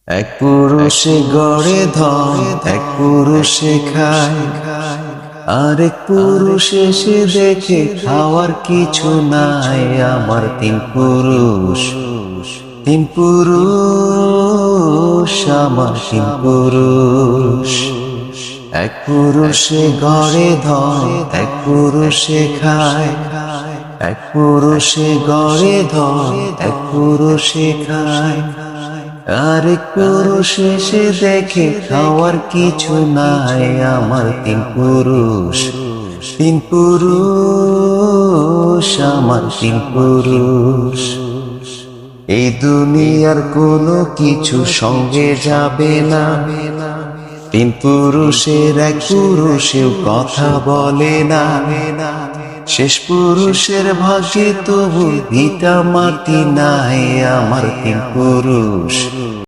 এক পুরুষে গড়ে ধন, এক পুরুষে খায়, আরেক পুরুষ এসে দেখে খাওয়ার কিছু নাই। আমার তিন পুরুষ, তিন পুরুষ, আমার তিন পুরুষ। এক পুরুষে গড়ে ধন, এক পুরুষে খায়, এক পুরুষে গড়ে ধন, এক পুরুষে খায়, আরেক পুরুষ এসে দেখে খাওয়ার কিছু নাই। আমার তিন পুরুষ, তিন পুরুষ, আমার তিন পুরুষ। এই দুনিয়ার কোনো কিছু সঙ্গে যাবে না, তিন পুরুষের এক পুরুষেও কথা বলে না। শেষ পুরুষের ভাগ্যে তবু ভিটা মাটি নাই। আমার তিন পুরুষ,